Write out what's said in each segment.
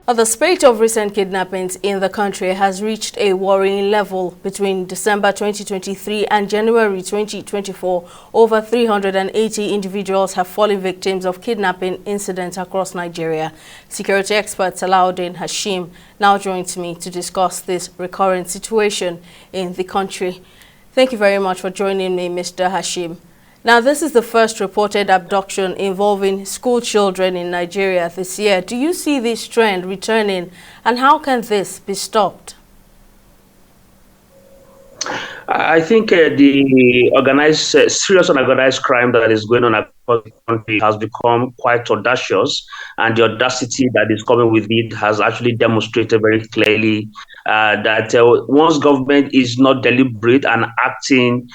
The spate of recent kidnappings in the country has reached a worrying level. Between December 2023 and January 2024, over 380 individuals have fallen victims of kidnapping incidents across Nigeria. Security expert Salahuddin Hashim now joins me to discuss this recurrent situation in the country. Thank you very much for joining me, Mr. Hashim. Now, this is the first reported abduction involving school children in Nigeria this year. Do you see this trend returning, and how can this be stopped? I think the serious and organized crime that is going on across the country has become quite audacious, and the audacity that is coming with it has actually demonstrated very clearly that once government is not deliberate and acting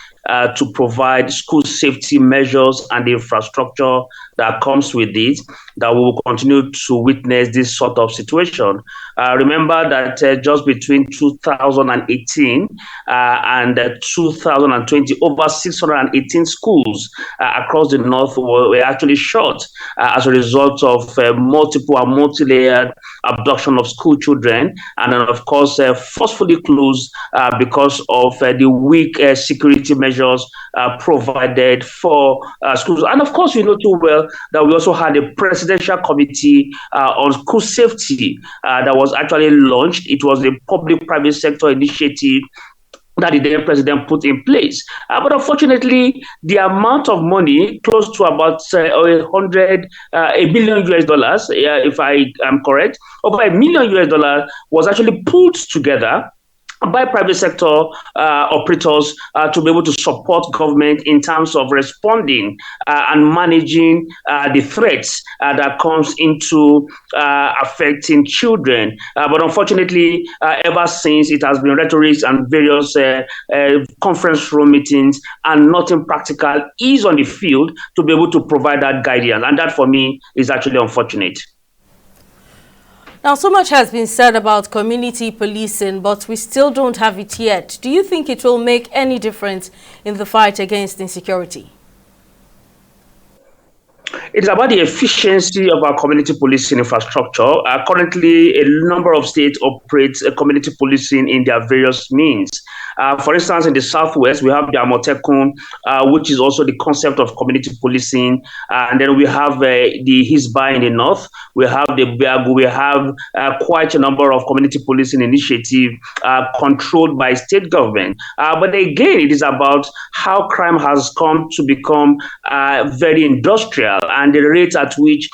to provide school safety measures and the infrastructure that comes with it, that we will continue to witness this sort of situation. Remember that just between 2018 and 2020, over 618 schools across the north were actually shot as a result of multiple and multi-layered abduction of school children, and then of course forcefully closed because of the weak security measures provided for schools. And of course, we know too well that we also had a presidential committee on school safety that was actually launched. It was a public-private sector initiative that the then president put in place. But unfortunately, the amount of money, close to about $1 billion US dollars, if I am correct, over $1 million US dollars was actually pulled together by private sector operators to be able to support government in terms of responding and managing the threats that comes into affecting children. But unfortunately, ever since, it has been rhetoric and various conference room meetings, and nothing practical is on the field to be able to provide that guidance. And that, for me, is actually unfortunate. Now, so much has been said about community policing, but we still don't have it yet. Do you think it will make any difference in the fight against insecurity? It's about the efficiency of our community policing infrastructure. Currently, a number of states operate community policing in their various means. For instance, in the Southwest, we have the Amotekun, which is also the concept of community policing. And then we have the Hisba in the North. We have the Beagu. We have quite a number of community policing initiatives controlled by state government. But again, it is about how crime has come to become very industrial, and the rate at which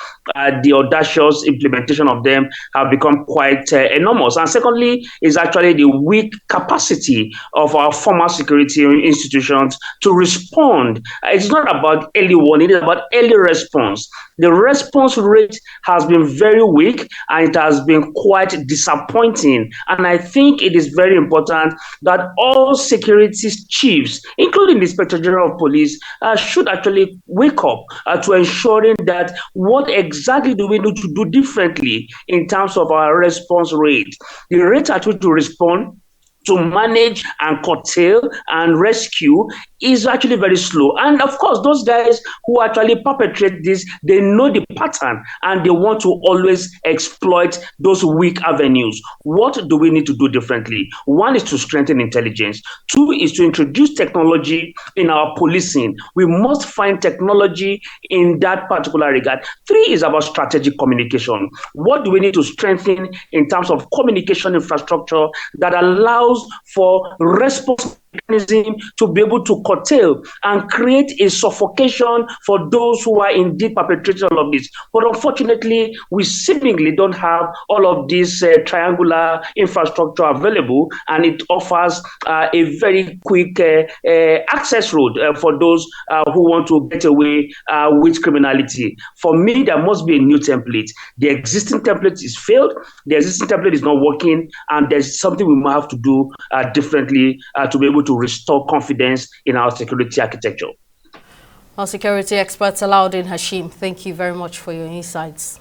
the audacious implementation of them have become quite enormous. And secondly, is actually the weak capacity of our formal security institutions to respond. It's not about early warning, it's about early response. The response rate has been very weak, and it has been quite disappointing. And I think it is very important that all security chiefs, including the Inspector General of Police, should actually wake up to ensuring that what exactly do we need to do differently in terms of our response rate. The rate at which we respond to manage and curtail and rescue is actually very slow. And of course, those guys who actually perpetrate this, they know the pattern, and they want to always exploit those weak avenues. What do we need to do differently? One is to strengthen intelligence. Two is to introduce technology in our policing. We must find technology in that particular regard. Three is about strategic communication. What do we need to strengthen in terms of communication infrastructure that allows for response mechanism to be able to curtail and create a suffocation for those who are indeed perpetrators of this. But unfortunately, we seemingly don't have all of this triangular infrastructure available, and it offers a very quick access road for those who want to get away with criminality. For me, there must be a new template. The existing template is failed, the existing template is not working, and there's something we might have to do differently to be able to restore confidence in our security architecture. Our security expert Salahuddin Hashim, thank you very much for your insights.